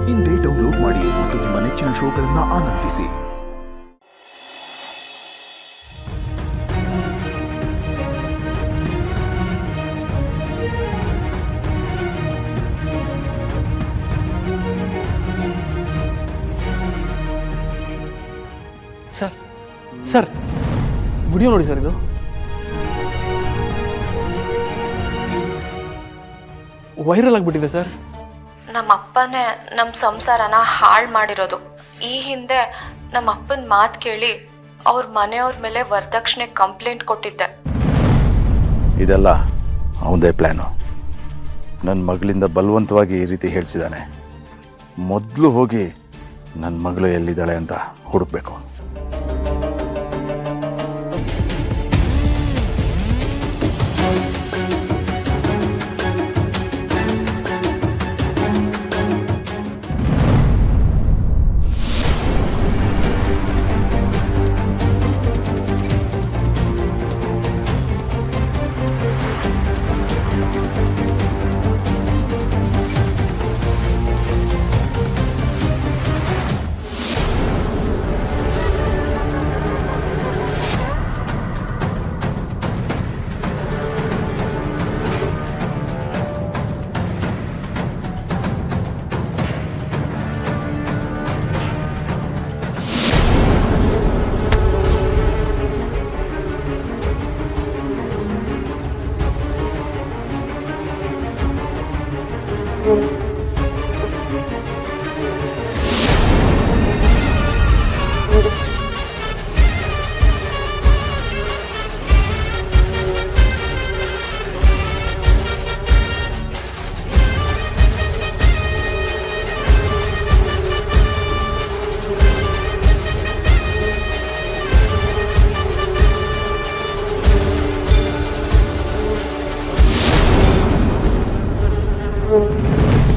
ಇಂದೇ ಡೌನ್ಲೋಡ್ ಮಾಡಿ ಮತ್ತು ನಿಮ್ಮ ನೆಚ್ಚಿನ ಶೋಗಳನ್ನು ಆನಂದಿಸಿ. ಸರ್ ವಿಡಿಯೋ ನೋಡಿ ಸರ್, ಇದು ವೈರಲ್ ಆಗಿಬಿಟ್ಟಿದೆ ಸರ್. ನಮ್ಮ ಅಪ್ಪನೇ ನಮ್ಮ ಸಂಸಾರನ ಹಾಳು ಮಾಡಿರೋದು. ಈ ಹಿಂದೆ ನಮ್ಮ ಅಪ್ಪನ ಮಾತು ಕೇಳಿ ಅವ್ರ ಮನೆಯವ್ರ ಮೇಲೆ ವರದಕ್ಷಿಣೆ ಕಂಪ್ಲೇಂಟ್ ಕೊಟ್ಟಿದ್ದೆ. ಇದೆಲ್ಲ ಅವನದೇ ಪ್ಲ್ಯಾನು. ನನ್ನ ಮಗಳಿಂದ ಬಲವಂತವಾಗಿ ಈ ರೀತಿ ಹೇಳ್ಸಿದ್ದಾನೆ. ಮೊದಲು ಹೋಗಿ ನನ್ನ ಮಗಳು ಎಲ್ಲಿದ್ದಾಳೆ ಅಂತ ಹುಡುಕ್ಬೇಕು.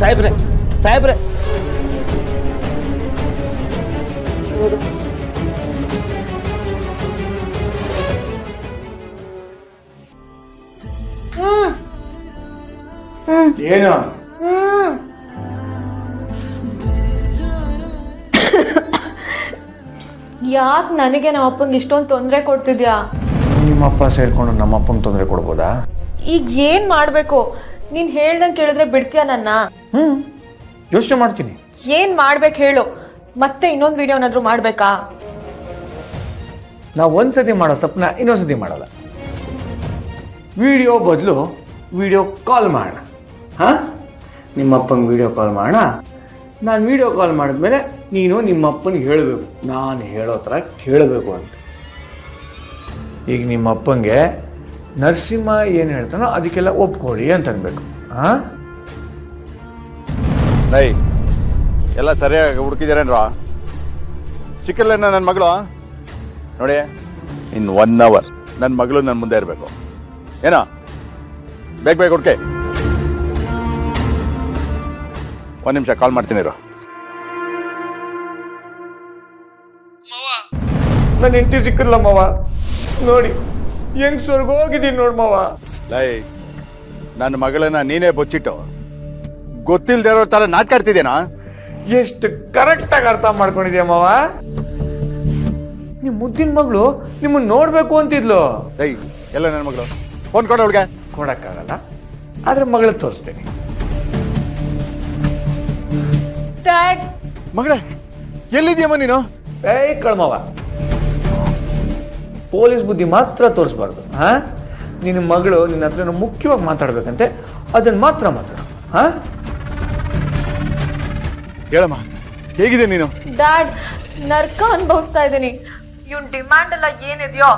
ಸಾಹೇಬ್ರೆ ಸಾಹೇಬ್ರೆ, ಏನು ಯಾಕೆ ನನಗೆ ನಮ್ಮ ಅಪ್ಪಂಗೆ ಇಷ್ಟೊಂದು ತೊಂದರೆ ಕೊಡ್ತಿದ್ಯಾ? ನಿಮ್ಮಪ್ಪ ಸೇರ್ಕೊಂಡು ನಮ್ಮಪ್ಪಂಗೆ ತೊಂದರೆ ಕೊಡ್ಬೋದಾ? ಈಗ ಏನ್ ಮಾಡ್ಬೇಕು? ನೀನ್ ಹೇಳ್ದಂಗೆ ಕೇಳಿದ್ರೆ ಬಿಡ್ತೀಯ ನನ್ನ? ಯೋಚನೆ ಮಾಡ್ತೀನಿ. ಏನ್ ಮಾಡ್ಬೇಕು ಹೇಳು? ಮತ್ತೆ ಇನ್ನೊಂದು ವಿಡಿಯೋನಾದ್ರೂ ಮಾಡ್ಬೇಕಾ? ನಾವು ಒಂದ್ಸತಿ ಮಾಡೋ ತಪ್ಪನ್ನ ಇನ್ನೊಂದ್ಸತಿ ಮಾಡಲ್ಲ. ವಿಡಿಯೋ ಬದಲು ವಿಡಿಯೋ ಕಾಲ್ ಮಾಡೋಣ. ಹಾಂ, ನಿಮ್ಮಪ್ಪಂಗೆ ವಿಡಿಯೋ ಕಾಲ್ ಮಾಡೋಣ. ನಾನು ವಿಡಿಯೋ ಕಾಲ್ ಮಾಡಿದ್ಮೇಲೆ ನೀನು ನಿಮ್ಮಪ್ಪನಿಗೆ ಹೇಳಬೇಕು, ನಾನು ಹೇಳೋ ಥರ ಕೇಳಬೇಕು ಅಂತ. ಈಗ ನಿಮ್ಮಪ್ಪಂಗೆ ನರಸಿಂಹ ಏನು ಹೇಳ್ತಾನೋ ಅದಕ್ಕೆಲ್ಲ ಒಪ್ಕೊಳ್ಳಿ ಅಂತ ಅನ್ಬೇಕು. ಹಾಂ, ನೈ ಎಲ್ಲ ಸರಿಯಾಗಿ ಹುಡುಕಿದ್ದೀರೇನ್ರ? ಸಿಕ್ಕಿಲ್ಲೇನ ನನ್ನ ಮಗಳು? ನೋಡಿ, ಇನ್ 1 hour ನನ್ನ ಮಗಳು ನನ್ನ ಮುಂದೆ ಇರಬೇಕು. ಏನೋ ಬೇಗ ಬೇಗ ಹುಡುಕೆ. 1 ನಿಮಿಷ ಕಾಲ್ ಮಾಡ್ತೀನಿ ಇರು. ನನ್ನ ಹೆಂಡತಿ ಸಿಕ್ಕಿರಲ್ಲ ಮಾವ. ನೋಡಿ ಹೆಂಗ್ ಸ್ವರ್ಗ ಹೋಗಿದ್ದೀನಿ ನೋಡ್ ಮಾವ. ಲೈ, ನನ್ನ ಮಗಳನ್ನ ನೀನೇ ಬೊಚ್ಚಿಟ್ಟು ಗೊತ್ತಿಲ್ದೇ ಇರೋ ಥರ ನಾಟ್ಕಾಡ್ತಿದ್ದೇನಾ? ಎಷ್ಟು ಕರೆಕ್ಟಾಗಿ ಅರ್ಥ ಮಾಡ್ಕೊಂಡಿದ್ಯಾ ಮಾವ. ನಿಮ್ಮ ಮುದ್ದಿನ ಮಗಳು ನಿಮ್ಮನ್ನ ನೋಡ್ಬೇಕು ಅಂತಿದ್ಲು. ಲೈ, ಎಲ್ಲ ನನ್ನ ಮಗಳು? ಫೋನ್ ಕೊಡು ಅವಳಿಗೆ. ಕೊಡಕ್ಕಾಗಲ್ಲ, ಆದ್ರೆ ಮಗಳ ತೋರಿಸ್ತೀನಿ. ಡ್ಯಾಡ್, ಮಗಳೇ ಎಲ್ಲಿದ್ಯಮ್ಮ ನೀನು? ಏಯ್ ಕಳ್ಮವ, ಪೊಲೀಸ್ ಬುದ್ಧಿ ಮಾತ್ರ ತೋರಿಸ್ಬಾರ್ದು. ಹಾ, ನಿನ್ನ ಮಗಳು ನಿನ್ನ ಹತ್ರ ಮುಖ್ಯವಾಗಿ ಮಾತಾಡ್ಬೇಕಂತೆ, ಅದನ್ನ ಮಾತ್ರ ಮಾತಾಡು. ಹಾ, ಹೇಳಮ್ಮ, ಹೇಗಿದೆ ನೀನು? ಡ್ಯಾಡ್, ನರ್ಕ ಅನುಭವಿಸ್ತಾ ಇದ್ದೀನಿ. ಇವ್ನ ಡಿಮ್ಯಾಂಡ್ ಎಲ್ಲ ಏನಿದೆಯೋ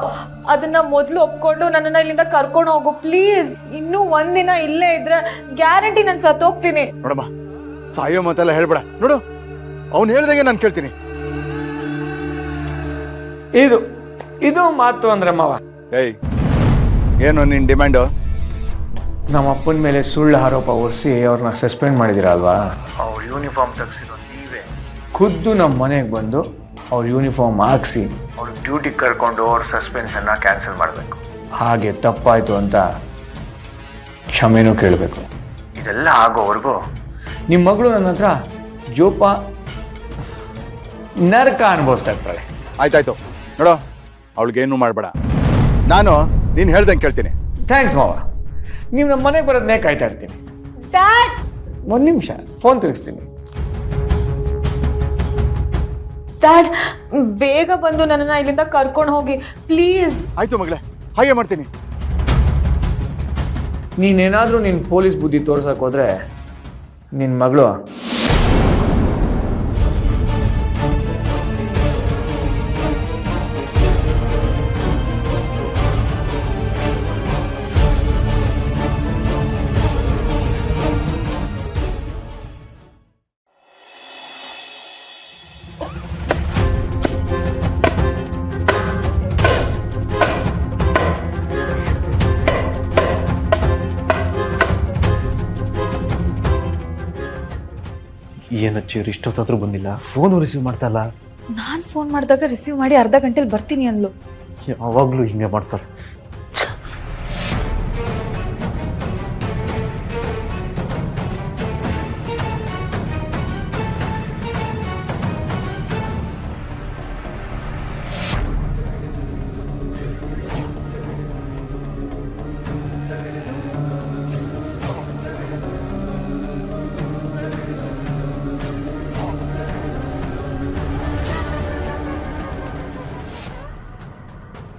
ಅದನ್ನ ಮೊದಲು ಒಪ್ಕೊಂಡು ನನ್ನನ್ನ ಇಲ್ಲಿಂದ ಕರ್ಕೊಂಡು ಹೋಗು ಪ್ಲೀಸ್. ಇನ್ನೂ 1 ದಿನ ಇಲ್ಲೇ ಇದ್ರೆ ಗ್ಯಾರಂಟಿ ನಾನು ಸತ್ತೋಗ್ತೀನಿ. ನೋಡಮ್ಮ, ಸಾಯೋ ಮಾತೆಲ್ಲ ಹೇಳ್ಬೇಡ. ನೋಡು, ಅವ್ನು ಹೇಳ್ದಂಗೆ ನಾನು ಕೇಳ್ತೀನಿ. ಇದು ಮಾತು ಅಂದ್ರೆ ಮಾವ. ಏಯ್, ಏನು ನಿನ್ನ ಡಿಮ್ಯಾಂಡು? ನಮ್ಮ ಅಪ್ಪನ ಮೇಲೆ ಸುಳ್ಳು ಆರೋಪ ಹೊರಿಸಿ ಅವ್ರನ್ನ ಸಸ್ಪೆಂಡ್ ಮಾಡಿದಿರಲ್ವಾ? ಅವ್ರ ಯೂನಿಫಾರ್ಮ್ ತೆಗ್ಸಿರೋ ನೀವೇ ಖುದ್ದು ನಮ್ಮ ಮನೆಗೆ ಬಂದು ಅವ್ರ ಯೂನಿಫಾರ್ಮ್ ಹಾಕ್ಸಿ ಅವ್ರ ಡ್ಯೂಟಿ ಕರ್ಕೊಂಡು ಅವ್ರ ಸಸ್ಪೆನ್ಸನ್ನು ಕ್ಯಾನ್ಸಲ್ ಮಾಡಬೇಕು. ಹಾಗೆ ತಪ್ಪಾಯಿತು ಅಂತ ಕ್ಷಮೆನೂ ಕೇಳಬೇಕು. ಇದೆಲ್ಲ ಆಗೋವರೆಗೂ ನಿಮ್ಮ ಮಗಳು ನನ್ನ ಹತ್ರ ಜೋಪ ನರಕ ಅನುಭವಿಸ್ತಾ ಇರ್ತಾಳೆ. ಆಯ್ತಾಯ್ತು ನೋಡು, ಅವಳಿಗೇನು ಮಾಡಬೇಡ. ನಾನು ನೀನು ಹೇಳ್ದಂಗೆ ಕೇಳ್ತೀನಿ. ಥ್ಯಾಂಕ್ಸ್ ಮಾವ. ನೀವು ನಮ್ಮ ಮನೆಗೆ ಬರೋದನ್ನೇ ಕಾಯ್ತಾ ಇರ್ತೀನಿ. ಡ್ಯಾಡ್ ಒಂದು ನಿಮಿಷ ಫೋನ್ ತಿರುಗಿಸ್ತೀನಿ. ಡ್ಯಾಡ್ ಬೇಗ ಬಂದು ನನ್ನನ್ನ ಇಲ್ಲಿಂದ ಕರ್ಕೊಂಡು ಹೋಗಿ ಪ್ಲೀಸ್. ಆಯ್ತು ಮಗಳೇ, ಹಾಗೆ ಮಾಡ್ತೀನಿ. ನೀನೇನಾದರೂ ನಿನ್ನ ಪೊಲೀಸ್ ಬುದ್ಧಿ ತೋರ್ಸಕ್ಕೆ ಹೋದ್ರೆ ನಿನ್ನ ಮಗಳು ಏನಚ್ಚಿ ಇವ್ರು ಇಷ್ಟೊತ್ತಾದ್ರೂ ಬಂದಿಲ್ಲ, ಫೋನು ರಿಸೀವ್ ಮಾಡ್ತಾ ಇಲ್ಲ. ನಾನು ಫೋನ್ ಮಾಡಿದಾಗ ರಿಸೀವ್ ಮಾಡಿ ಅರ್ಧ ಗಂಟೆಲಿ ಬರ್ತೀನಿ ಅಂದ್ಲು. ಯಾವಾಗಲೂ ಹಿಂಗೆ ಮಾಡ್ತಾರೆ.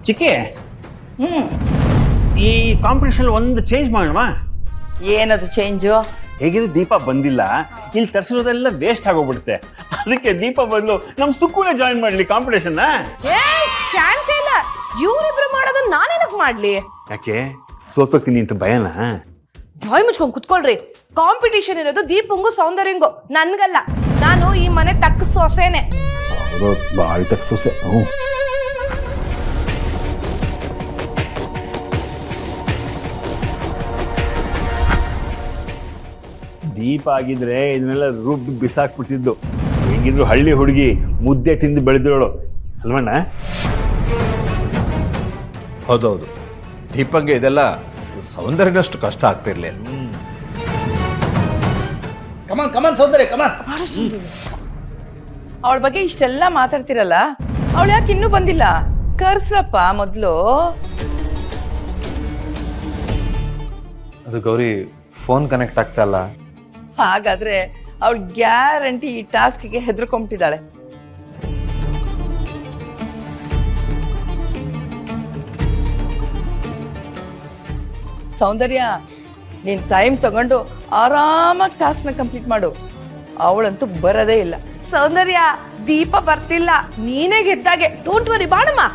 ಚಿಕ್ಕಿ, ಈ ಕಾಂಪಿಟೇಷನ್ ಒಂದು ಚೇಂಜ್ ಮಾಡೋಣ. ಏನದು ಚೇಂಜು? ಹೇಗಿದ್ರೆ ದೀಪ ಬಂದಿಲ್ಲ, ಇಲ್ಲಿ ತರಿಸಿರೋದೆಲ್ಲ ವೇಸ್ಟ್ ಆಗೋಗ್ಬಿಡುತ್ತೆ. ಅದಕ್ಕೆ ದೀಪ ಬಂದು ನಮ್ ಸುಕ್ಕುನ ಜಾಯಿನ್ ಮಾಡ್ಲಿ ಕಾಂಪಿಟೇಷನ್. ಚಾನ್ಸ್ ಇಲ್ಲ, ಇವ್ರಿಬ್ರು ಮಾಡೋದನ್ನ ನಾನೇನಕ್ ಮಾಡ್ಲಿ? ಯಾಕೆ ಸೋತೋಗ್ತೀನಿ ಅಂತ ಭಯನಾ? ಬಾಯ್ ಮುಚ್ಕೊಂಡ್ ಕುತ್ಕೊಳ್ರಿ. ಕಾಂಪಿಟೇಷನ್ ಇರೋದು ದೀಪಂಗು ಸೌಂದರ್ಯಂಗು, ನನ್ಗಲ್ಲ. ನಾನು ಈ ಮನೆ ತಕ್ಕ ಸೊಸೆನೆ. ಬಾಳಿ ತಕ್ಸೋಸೆ. ದೀಪ ಆಗಿದ್ರೆ ಇದನ್ನೆಲ್ಲ ರುಬ್ಬಿ ಬಿಸಾಕ್ಬಿಟ್ಟಿದ್ದು. ಹೆಂಗಿದ್ರು ಹಳ್ಳಿ ಹುಡುಗಿ, ಮುದ್ದೆ ತಿಂದು ಬೆಳೆದಿರೋಳು ಅಲ್ವಣ್ಣ? ಹೌದೌದು, ದೀಪಂಗೆ ಇದೆಲ್ಲ ಸೌಂದರ್ಯನಷ್ಟು ಕಷ್ಟ ಆಗ್ತಿರ್ಲಿಲ್ಲ. ಅವಳ ಬಗ್ಗೆ ಇಷ್ಟೆಲ್ಲ ಮಾತಾಡ್ತಿರಲ್ಲ, ಅವಳು ಯಾಕೆ ಇನ್ನೂ ಬಂದಿಲ್ಲ? ಕರ್ಸ್ರಪ್ಪ ಮೊದ್ಲು. ಅದು ಗೌರಿ ಫೋನ್ ಕನೆಕ್ಟ್ ಆಗ್ತಾ ಇಲ್ಲ. ಹಾಗಾದ್ರೆ ಅವಳು ಗ್ಯಾರಂಟಿ ಈ ಟಾಸ್ಕ್ಗೆ ಹೆದರ್ಕೊಂಬಿಟ್ಟಿದ್ದಾಳೆ. ಸೌಂದರ್ಯ, ನೀನ್ ಟೈಮ್ ತಗೊಂಡು ಆರಾಮಾಗಿ ಟಾಸ್ಕ್ನ ಕಂಪ್ಲೀಟ್ ಮಾಡು. ಅವಳಂತೂ ಬರೋದೇ ಇಲ್ಲ. ಸೌಂದರ್ಯ, ದೀಪ ಬರ್ತಿಲ್ಲ, ನೀನೇ ಗೆದ್ದಾಗೆ. Don't worry ಬಾಣಮ್ಮ.